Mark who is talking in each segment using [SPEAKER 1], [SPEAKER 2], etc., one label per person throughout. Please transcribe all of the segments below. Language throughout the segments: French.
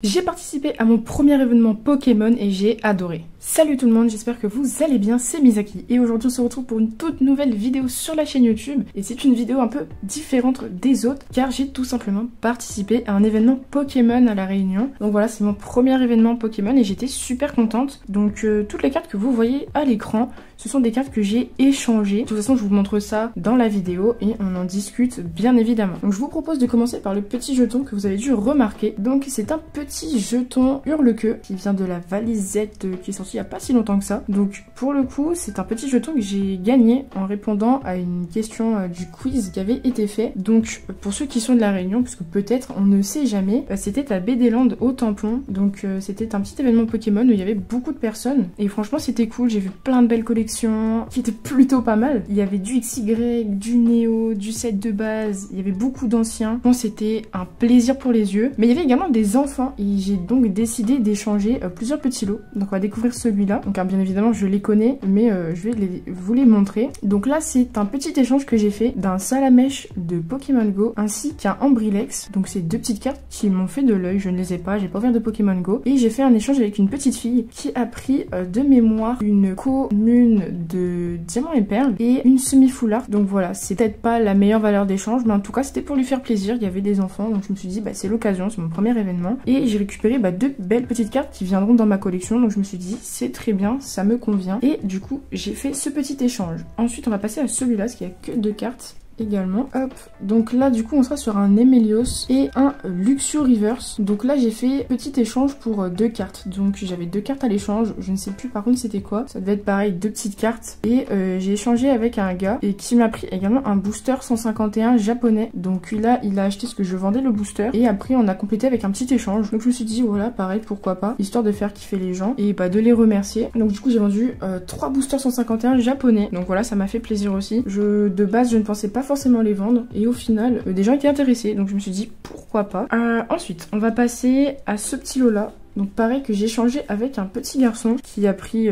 [SPEAKER 1] J'ai participé à mon premier événement Pokémon et j'ai adoré. Salut tout le monde, j'espère que vous allez bien, c'est Misaki et aujourd'hui on se retrouve pour une toute nouvelle vidéo sur la chaîne YouTube et c'est une vidéo un peu différente des autres car j'ai tout simplement participé à un événement Pokémon à La Réunion. Donc voilà, c'est mon premier événement Pokémon et j'étais super contente. Donc toutes les cartes que vous voyez à l'écran, ce sont des cartes que j'ai échangées. De toute façon je vous montre ça dans la vidéo et on en discute bien évidemment. Donc je vous propose de commencer par le petit jeton que vous avez dû remarquer. Donc c'est un petit jeton Hurle-Queue qui vient de la Valisette qui est sortie il n'y a pas si longtemps que ça. Donc pour le coup c'est un petit jeton que j'ai gagné en répondant à une question du quiz qui avait été fait. Donc pour ceux qui sont de la Réunion, parce que peut-être on ne sait jamais, c'était à BD Land au Tampon. Donc c'était un petit événement Pokémon où il y avait beaucoup de personnes et franchement c'était cool. J'ai vu plein de belles collections qui étaient plutôt pas mal. Il y avait du XY, du Néo, du set de base, il y avait beaucoup d'anciens. Bon, c'était un plaisir pour les yeux. Mais il y avait également des enfants et j'ai donc décidé d'échanger plusieurs petits lots. Donc on va découvrir celui-là. Donc bien évidemment je les connais mais je vais vous les montrer. Donc là c'est un petit échange que j'ai fait d'un Salamèche de Pokémon Go ainsi qu'un Ambrilex. Donc c'est deux petites cartes qui m'ont fait de l'œil, je ne les ai pas, j'ai pas ouvert de Pokémon Go. Et j'ai fait un échange avec une petite fille qui a pris de mémoire une commune de diamant et perles et une semi-foulard. Donc voilà, c'est peut-être pas la meilleure valeur d'échange mais en tout cas c'était pour lui faire plaisir. Il y avait des enfants donc je me suis dit bah c'est l'occasion, c'est mon premier événement. Et j'ai récupéré deux belles petites cartes qui viendront dans ma collection. Donc je me suis dit c'est très bien, ça me convient. Et du coup j'ai fait ce petit échange. Ensuite on va passer à celui-là parce qu'il n'y a que deux cartes également. Hop, donc là du coup on sera sur un Emelios et un Luxio Reverse. Donc là j'ai fait petit échange pour deux cartes. Donc j'avais deux cartes à l'échange, je ne sais plus par contre c'était quoi. Ça devait être pareil, deux petites cartes. Et j'ai échangé avec un gars et qui m'a pris également un booster 151 japonais. Donc là il a acheté ce que je vendais le booster et après on a complété avec un petit échange. Donc je me suis dit voilà pareil pourquoi pas, histoire de faire kiffer les gens et bah de les remercier. Donc du coup j'ai vendu 3 boosters 151 japonais. Donc voilà ça m'a fait plaisir aussi. De base je ne pensais pas forcément les vendre et au final des gens étaient intéressés donc je me suis dit pourquoi pas. Ensuite on va passer à ce petit lot là. Donc pareil que j'ai échangé avec un petit garçon qui a pris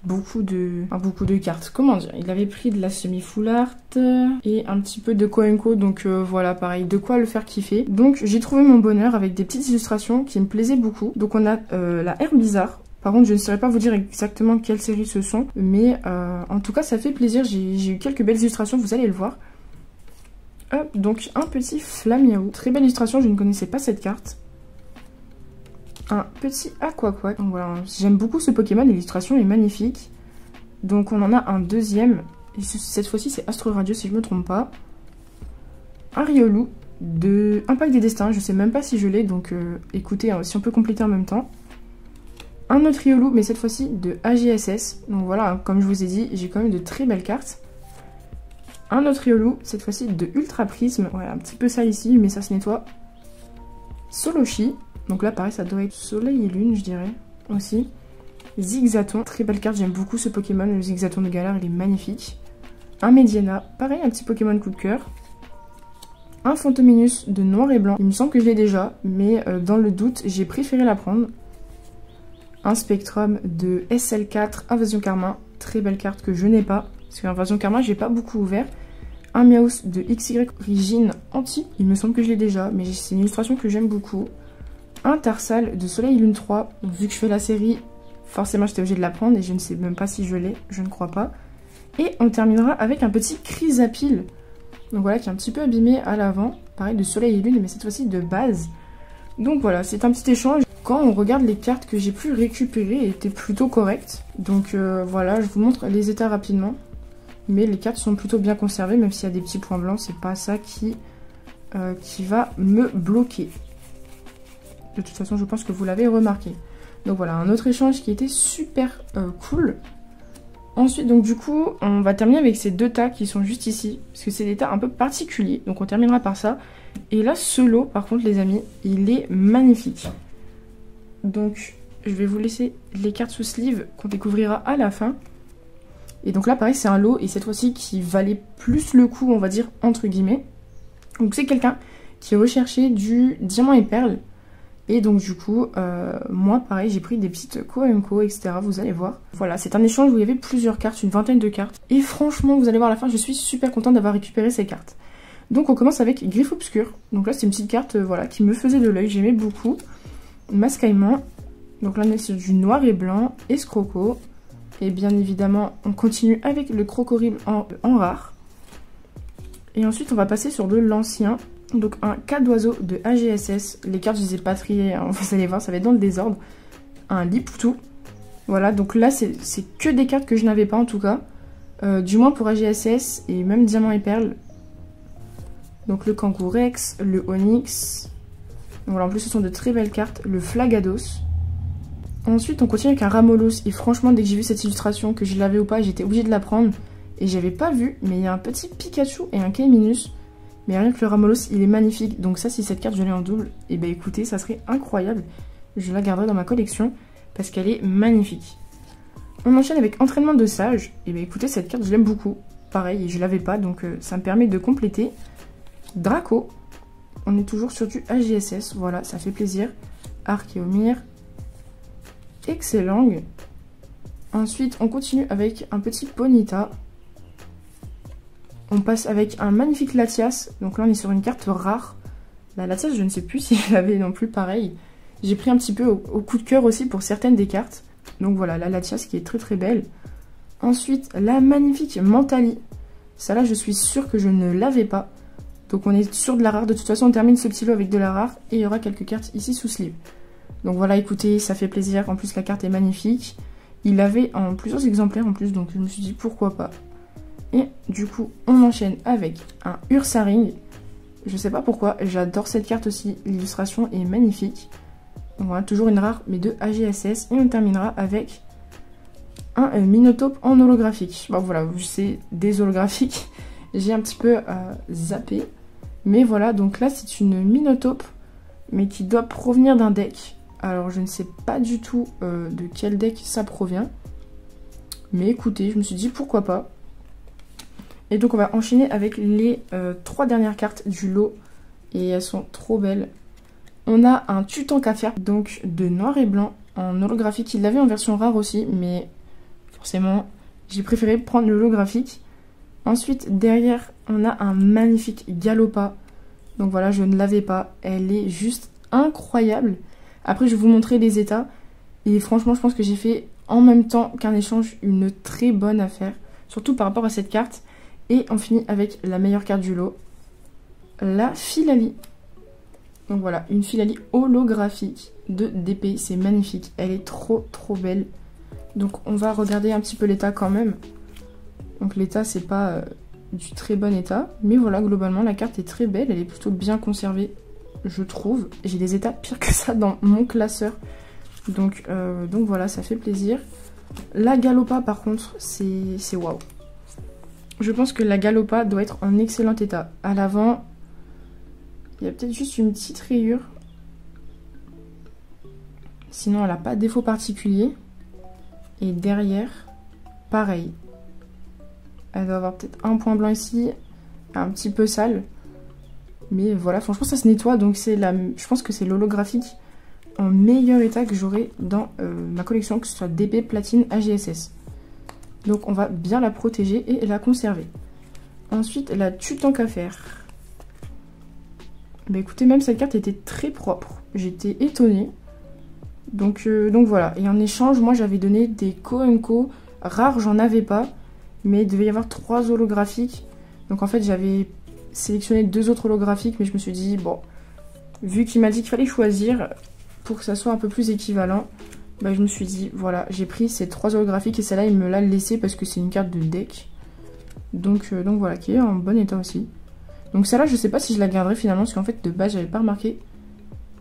[SPEAKER 1] beaucoup de cartes. Comment dire, il avait pris de la semi-foulard et un petit peu de Koenko. Donc voilà pareil, de quoi le faire kiffer. Donc j'ai trouvé mon bonheur avec des petites illustrations qui me plaisaient beaucoup. Donc on a la Herbe Bizarre. Par contre, je ne saurais pas vous dire exactement quelle série ce sont. Mais en tout cas, ça fait plaisir. J'ai eu quelques belles illustrations, vous allez le voir. Hop, donc un petit Flamiaou. Très belle illustration, je ne connaissais pas cette carte. Un petit Aquaquack. Donc voilà, j'aime beaucoup ce Pokémon, l'illustration est magnifique. Donc on en a un deuxième. Et cette fois-ci, c'est Astro Radio, si je ne me trompe pas. Un Riolu de Impact des Destins, je ne sais même pas si je l'ai. Donc écoutez, si on peut compléter en même temps. Un autre Riolu, mais cette fois-ci de AGSS. Donc voilà, comme je vous ai dit, j'ai quand même de très belles cartes. Un autre Riolu, cette fois-ci de Ultra Prisme. Ouais, un petit peu sale ici, mais ça se nettoie. Soloshi. Donc là, pareil, ça doit être Soleil et Lune, je dirais, aussi. Zigzaton. Très belle carte, j'aime beaucoup ce Pokémon. Le Zigzaton de Galar, il est magnifique. Un Mediana. Pareil, un petit Pokémon coup de cœur. Un Fantominus de noir et blanc. Il me semble que je l'ai déjà, mais dans le doute, j'ai préféré la prendre. Un Spectrum de SL4 Invasion Karma. Très belle carte que je n'ai pas. Parce qu'Invasion Karma, j'ai pas beaucoup ouvert. Un Meowth de XY Origine Anti. Il me semble que je l'ai déjà, mais c'est une illustration que j'aime beaucoup. Un Tarsal de Soleil et Lune 3. Donc, vu que je fais la série, forcément j'étais obligée de la prendre et je ne sais même pas si je l'ai. Je ne crois pas. Et on terminera avec un petit Chrysapile. Donc voilà, qui est un petit peu abîmé à l'avant. Pareil, de Soleil et Lune, mais cette fois-ci de base. Donc voilà, c'est un petit échange. Quand on regarde les cartes que j'ai pu récupérer, elles étaient plutôt correctes. Donc voilà, je vous montre les états rapidement. Mais les cartes sont plutôt bien conservées, même s'il y a des petits points blancs, c'est pas ça qui va me bloquer. De toute façon, je pense que vous l'avez remarqué. Donc voilà, un autre échange qui était super cool. Ensuite, donc du coup, on va terminer avec ces deux tas qui sont juste ici. Parce que c'est des tas un peu particuliers, donc on terminera par ça. Et là, ce lot, par contre, les amis, il est magnifique. Donc, je vais vous laisser les cartes sous sleeve qu'on découvrira à la fin. Et donc là pareil c'est un lot et cette fois-ci qui valait plus le coup on va dire entre guillemets. Donc c'est quelqu'un qui recherchait du diamant et perles. Et donc du coup moi pareil j'ai pris des petites Koenko etc. Vous allez voir. Voilà c'est un échange où il y avait plusieurs cartes, une vingtaine de cartes. Et franchement vous allez voir à la fin je suis super contente d'avoir récupéré ces cartes. Donc on commence avec Griffe Obscur. Donc là c'est une petite carte voilà qui me faisait de l'œil, j'aimais beaucoup. Mascaillement. Donc là on est sur du noir et blanc, escroco. Et bien évidemment on continue avec le crocodile en rare. Et ensuite on va passer sur de l'ancien. Donc un 4 d'oiseau de AGSS. Les cartes je les ai pas triées, hein, vous allez voir ça va être dans le désordre. Un Lipoutou. Voilà, donc là c'est que des cartes que je n'avais pas en tout cas. Du moins pour AGSS et même Diamant et Perle. Donc le Kangourex, le Onyx. Donc voilà, en plus ce sont de très belles cartes. Le Flagados. Ensuite on continue avec un Ramolos. Et franchement dès que j'ai vu cette illustration, que je l'avais ou pas, j'étais obligée de la prendre. Et j'avais pas vu, mais il y a un petit Pikachu et un K-Minus. Mais rien que le Ramolos il est magnifique. Donc ça si cette carte je l'ai en double, et ben écoutez ça serait incroyable. Je la garderai dans ma collection parce qu'elle est magnifique. On enchaîne avec Entraînement de Sage. Et bien écoutez, cette carte je l'aime beaucoup. Pareil, je l'avais pas, donc ça me permet de compléter. Draco. On est toujours sur du AGSS, voilà, ça fait plaisir. Archéomir. Excellent. Ensuite, on continue avec un petit Ponyta. On passe avec un magnifique Latias. Donc là, on est sur une carte rare. La Latias, je ne sais plus si je l'avais non plus, pareil. J'ai pris un petit peu au coup de cœur aussi pour certaines des cartes. Donc voilà, la Latias qui est très très belle. Ensuite, la magnifique Mentali. Ça là, je suis sûre que je ne l'avais pas. Donc on est sur de la rare. De toute façon, on termine ce petit lot avec de la rare. Et il y aura quelques cartes ici sous sleeve. Donc voilà, écoutez, ça fait plaisir. En plus, la carte est magnifique. Il avait en plusieurs exemplaires en plus. Donc je me suis dit, pourquoi pas. Et du coup, on enchaîne avec un Ursaring. Je sais pas pourquoi, j'adore cette carte aussi. L'illustration est magnifique. Donc voilà, toujours une rare, mais de AGSS. Et on terminera avec un Minotape en holographique. Bon voilà, c'est des holographiques. J'ai un petit peu zappé. Mais voilà, donc là c'est une Minotape, mais qui doit provenir d'un deck. Alors je ne sais pas du tout de quel deck ça provient. Mais écoutez, je me suis dit pourquoi pas. Et donc on va enchaîner avec les 3 dernières cartes du lot. Et elles sont trop belles. On a un Tutankafer, donc de noir et blanc, en holographique. Il l'avait en version rare aussi, mais forcément, j'ai préféré prendre le holographique. Ensuite, derrière, on a un magnifique Galopa. Donc voilà, je ne l'avais pas. Elle est juste incroyable. Après, je vais vous montrer les états. Et franchement, je pense que j'ai fait en même temps qu'un échange une très bonne affaire. Surtout par rapport à cette carte. Et on finit avec la meilleure carte du lot, la Philalie. Donc voilà, une Philalie holographique de DP, c'est magnifique. Elle est trop trop belle. Donc on va regarder un petit peu l'état quand même. Donc l'état c'est pas du très bon état. Mais voilà, globalement la carte est très belle. Elle est plutôt bien conservée, je trouve. J'ai des états pires que ça dans mon classeur. Donc voilà, ça fait plaisir. La Galopa par contre, c'est waouh. Je pense que la Galopa doit être en excellent état. À l'avant, il y a peut-être juste une petite rayure. Sinon, elle n'a pas de défaut particulier. Et derrière, pareil. Elle doit avoir peut-être un point blanc ici, un petit peu sale. Mais voilà, franchement, ça se nettoie. Donc, je pense que c'est l'holographique en meilleur état que j'aurai dans ma collection, que ce soit DP, Platine, AGSS. Donc, on va bien la protéger et la conserver. Ensuite, la Tutankafer. Bah écoutez, même cette carte était très propre. J'étais étonnée. Donc voilà. Et en échange, moi j'avais donné des Koenko rares, j'en avais pas. Mais il devait y avoir 3 holographiques. Donc en fait, j'avais sélectionné 2 autres holographiques. Mais je me suis dit, bon, vu qu'il m'a dit qu'il fallait choisir pour que ça soit un peu plus équivalent, bah je me suis dit, voilà, j'ai pris ces 3 holographiques. Et celle-là, il me l'a laissé parce que c'est une carte de deck. Donc voilà, qui est en bon état aussi. Donc celle-là, je sais pas si je la garderai finalement, parce qu'en fait, de base, j'avais pas remarqué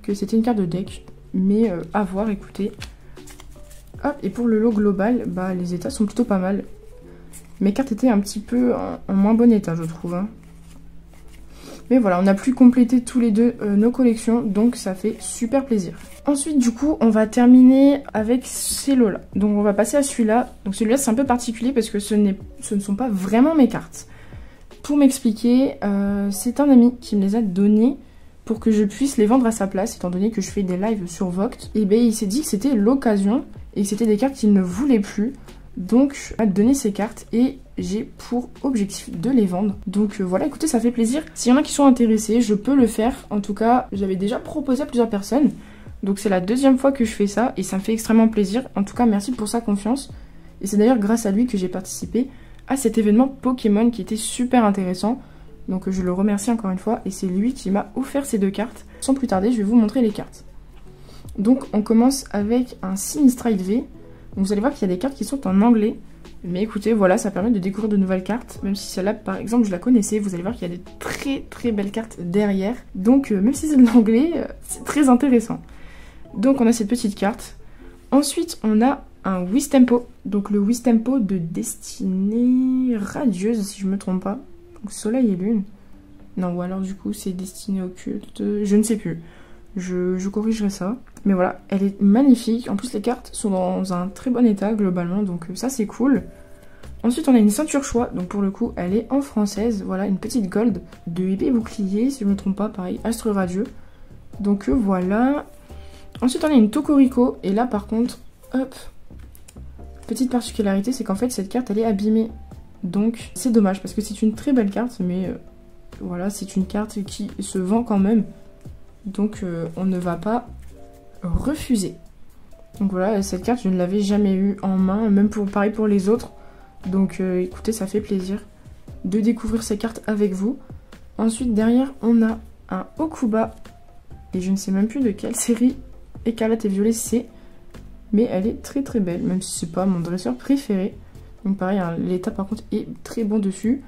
[SPEAKER 1] que c'était une carte de deck. Mais à voir, écoutez. Hop, et pour le lot global, bah les états sont plutôt pas mal. Mes cartes étaient un petit peu en moins bon état, je trouve. Hein. Mais voilà, on a pu compléter tous les deux nos collections, donc ça fait super plaisir. Ensuite, du coup, on va terminer avec ces lots-là. Donc on va passer à celui-là. Donc celui-là, c'est un peu particulier parce que ce ne sont pas vraiment mes cartes. Pour m'expliquer, c'est un ami qui me les a donnés pour que je puisse les vendre à sa place, étant donné que je fais des lives sur Vogt. Et bien il s'est dit que c'était l'occasion et que c'était des cartes qu'il ne voulait plus. Donc il m'a donné ces cartes et j'ai pour objectif de les vendre. Donc voilà, écoutez, ça fait plaisir. S'il y en a qui sont intéressés, je peux le faire. En tout cas, j'avais déjà proposé à plusieurs personnes. Donc c'est la deuxième fois que je fais ça et ça me fait extrêmement plaisir. En tout cas, merci pour sa confiance. Et c'est d'ailleurs grâce à lui que j'ai participé à cet événement Pokémon qui était super intéressant. Donc je le remercie encore une fois et c'est lui qui m'a offert ces 2 cartes. Sans plus tarder, je vais vous montrer les cartes. Donc on commence avec un Sinistral V. Donc vous allez voir qu'il y a des cartes qui sont en anglais. Mais écoutez, voilà, ça permet de découvrir de nouvelles cartes. Même si celle-là, par exemple, je la connaissais, vous allez voir qu'il y a des très très belles cartes derrière. Donc même si c'est de l'anglais, c'est très intéressant. Donc on a cette petite carte. Ensuite, on a un Wistempo. Donc le Wistempo de Destinée Radieuse, si je me trompe pas. Donc Soleil et Lune. Non, ou alors du coup c'est Destinée Occulte. Je ne sais plus. Je corrigerai ça. Mais voilà, elle est magnifique. En plus, les cartes sont dans un très bon état globalement. Donc ça, c'est cool. Ensuite, on a une ceinture choix. Donc pour le coup, elle est en française. Voilà, une petite gold de épée bouclier. Si je ne me trompe pas, pareil, astre radieux. Donc voilà. Ensuite, on a une Tokorico. Et là, par contre, hop. Petite particularité, c'est qu'en fait, cette carte, elle est abîmée. Donc c'est dommage parce que c'est une très belle carte. Mais voilà, c'est une carte qui se vend quand même. Donc on ne va pas refuser. Donc voilà, cette carte je ne l'avais jamais eue en main, même pareil pour les autres. Donc écoutez, ça fait plaisir de découvrir ces cartes avec vous. Ensuite derrière on a un Okuba. Et je ne sais même plus de quelle série Écarlate et Violet c'est. Mais elle est très très belle, même si c'est pas mon dresseur préféré. Donc pareil, hein, l'état par contre est très bon dessus.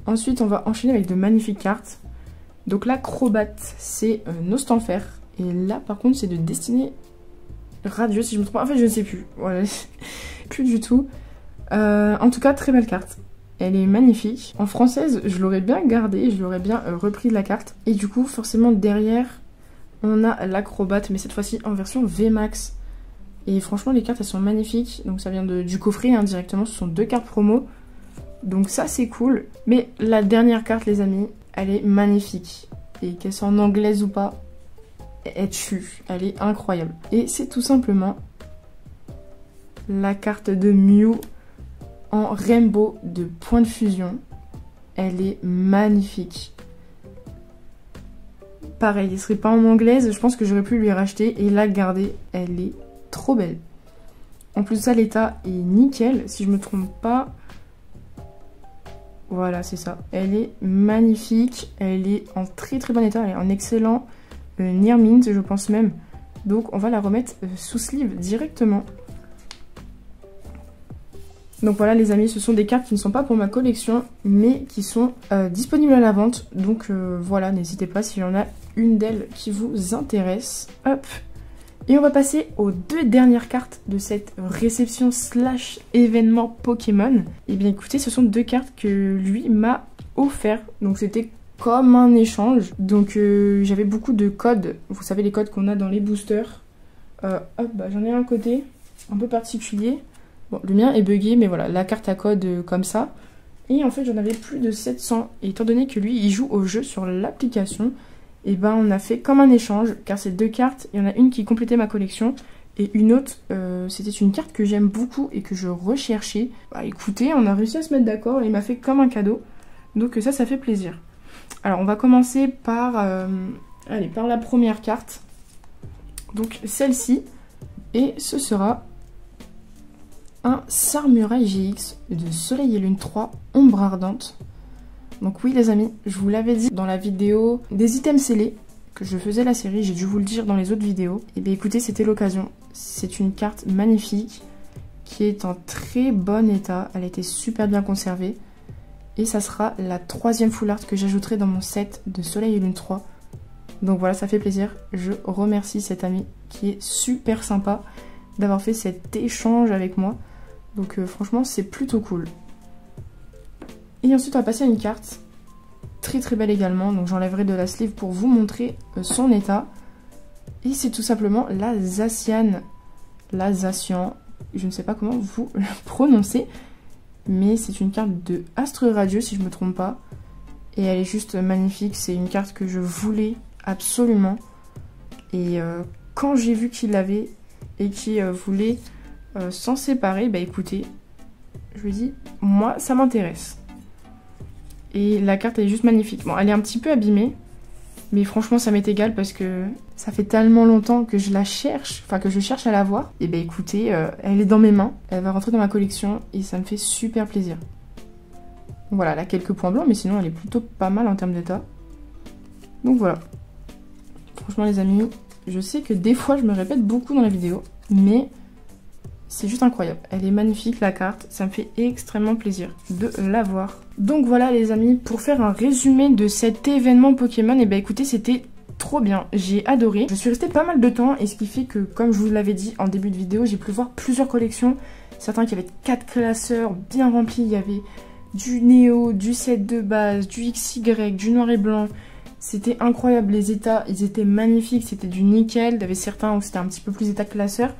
[SPEAKER 1] Ensuite on va enchaîner avec de magnifiques cartes. Donc l'acrobate c'est Nostanfer. Et là par contre c'est de Destinée Radieuse si je me trompe. En fait je ne sais plus. Voilà. Plus du tout. En tout cas très belle carte. Elle est magnifique. En française je l'aurais bien gardée. Je l'aurais bien repris de la carte. Et du coup forcément derrière on a l'acrobate. Mais cette fois-ci en version VMAX. Et franchement les cartes elles sont magnifiques. Donc ça vient du coffret hein, directement. Ce sont 2 cartes promo. Donc ça c'est cool. Mais la dernière carte les amis, elle est magnifique. Et qu'elle soit en anglaise ou pas, elle tue. Elle est incroyable. Et c'est tout simplement la carte de Mew en rainbow de point de fusion. Elle est magnifique. Pareil, elle serait pas en anglaise, je pense que j'aurais pu lui racheter et la garder. Elle est trop belle. En plus de ça, l'état est nickel, si je me trompe pas. Voilà, c'est ça. Elle est magnifique. Elle est en très très bon état. Elle est en excellent near mint, je pense même. Donc, on va la remettre sous sleeve directement. Donc voilà, les amis, ce sont des cartes qui ne sont pas pour ma collection, mais qui sont disponibles à la vente. Donc voilà, n'hésitez pas s'il y en a une d'elles qui vous intéresse. Hop. Et on va passer aux 2 dernières cartes de cette réception slash événement Pokémon. Et bien écoutez, ce sont 2 cartes que lui m'a offert. Donc c'était comme un échange. Donc j'avais beaucoup de codes. Vous savez les codes qu'on a dans les boosters. Hop, bah, j'en ai un côté un peu particulier. Bon, le mien est buggé, mais voilà, la carte à code comme ça. Et en fait j'en avais plus de 700. Et étant donné que lui il joue au jeu sur l'application, et ben on a fait comme un échange, car ces 2 cartes, il y en a une qui complétait ma collection, et une autre, c'était une carte que j'aime beaucoup et que je recherchais. Bah écoutez, on a réussi à se mettre d'accord, et il m'a fait comme un cadeau, donc ça fait plaisir. Alors on va commencer par, allez, par la première carte, donc celle-ci, et ce sera un Sarmurai GX de Soleil et Lune 3, Ombre Ardente. Donc oui les amis, je vous l'avais dit dans la vidéo des items scellés, que je faisais la série, j'ai dû vous le dire dans les autres vidéos. Et bien écoutez, c'était l'occasion. C'est une carte magnifique, qui est en très bon état, elle a été super bien conservée. Et ça sera la 3e full art que j'ajouterai dans mon set de Soleil et Lune 3. Donc voilà, ça fait plaisir. Je remercie cet ami qui est super sympa d'avoir fait cet échange avec moi. Donc franchement, c'est plutôt cool. Et ensuite on va passer à une carte très très belle également, donc j'enlèverai de la sleeve pour vous montrer son état. Et c'est tout simplement la Zacian, je ne sais pas comment vous le prononcez, mais c'est une carte de Astre Radieux si je me trompe pas. Et elle est juste magnifique, c'est une carte que je voulais absolument. Et quand j'ai vu qu'il l'avait et qu'il voulait s'en séparer, bah écoutez, je lui dis, moi ça m'intéresse. Et la carte elle est juste magnifique. Bon, elle est un petit peu abîmée, mais franchement ça m'est égal parce que Ça fait tellement longtemps que je la cherche, enfin que je cherche à la voir. Et ben écoutez, elle est dans mes mains, elle va rentrer dans ma collection et ça me fait super plaisir. Voilà, elle a quelques points blancs, mais sinon elle est plutôt pas mal en termes d'état. Donc voilà. Franchement les amis, je sais que des fois je me répète beaucoup dans la vidéo, mais c'est juste incroyable. Elle est magnifique la carte, ça me fait extrêmement plaisir de la voir. Donc voilà les amis, pour faire un résumé de cet événement Pokémon, et ben écoutez, c'était trop bien, j'ai adoré. Je suis restée pas mal de temps et ce qui fait que, comme je vous l'avais dit en début de vidéo, j'ai pu voir plusieurs collections. Certains qui avaient 4 classeurs bien remplis, il y avait du Néo, du set de base, du XY, du noir et blanc. C'était incroyable, les états, ils étaient magnifiques, c'était du nickel. Il y avait certains où c'était un petit peu plus état classeur.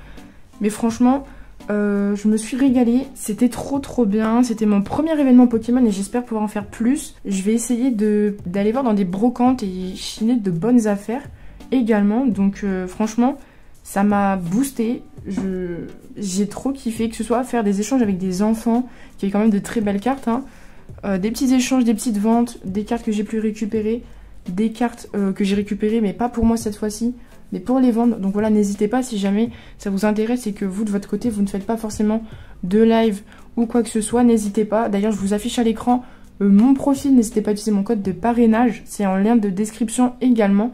[SPEAKER 1] Mais franchement, je me suis régalée, c'était trop bien. C'était mon premier événement Pokémon et j'espère pouvoir en faire plus. Je vais essayer d'aller voir dans des brocantes et chiner de bonnes affaires également. Donc franchement, ça m'a boosté. J'ai trop kiffé, que ce soit faire des échanges avec des enfants, qui avaient quand même de très belles cartes, hein. Des petits échanges, des petites ventes, des cartes que j'ai pu récupérer, des cartes que j'ai récupérées mais pas pour moi cette fois-ci, mais pour les vendre. Donc voilà, n'hésitez pas si jamais ça vous intéresse et que vous de votre côté vous ne faites pas forcément de live ou quoi que ce soit, n'hésitez pas. D'ailleurs je vous affiche à l'écran mon profil, n'hésitez pas à utiliser mon code de parrainage, c'est en lien de description également.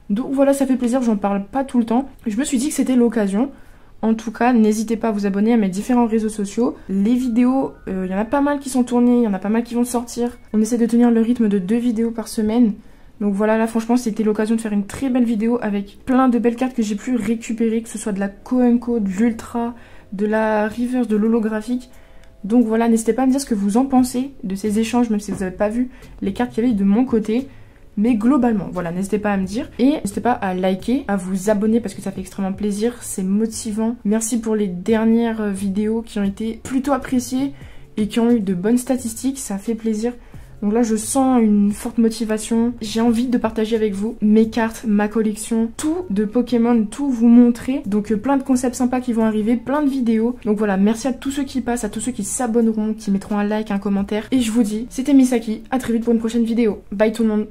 [SPEAKER 1] Donc voilà, ça fait plaisir, j'en parle pas tout le temps. Je me suis dit que c'était l'occasion. En tout cas, n'hésitez pas à vous abonner à mes différents réseaux sociaux. Les vidéos, il y en a pas mal qui sont tournées, il y en a pas mal qui vont sortir. On essaie de tenir le rythme de 2 vidéos par semaine. Donc voilà, là franchement c'était l'occasion de faire une très belle vidéo avec plein de belles cartes que j'ai pu récupérer, que ce soit de la Coenco, de l'Ultra, de la Reverse, de l'holographique. Donc voilà, n'hésitez pas à me dire ce que vous en pensez de ces échanges, même si vous n'avez pas vu les cartes qu'il y avait de mon côté. Mais globalement, voilà, n'hésitez pas à me dire. Et n'hésitez pas à liker, à vous abonner parce que ça fait extrêmement plaisir, c'est motivant. Merci pour les dernières vidéos qui ont été plutôt appréciées et qui ont eu de bonnes statistiques, ça fait plaisir. Donc là je sens une forte motivation, j'ai envie de partager avec vous mes cartes, ma collection, tout de Pokémon, tout vous montrer. Donc plein de concepts sympas qui vont arriver, plein de vidéos. Donc voilà, merci à tous ceux qui passent, à tous ceux qui s'abonneront, qui mettront un like, un commentaire. Et je vous dis, c'était Misaki, à très vite pour une prochaine vidéo. Bye tout le monde.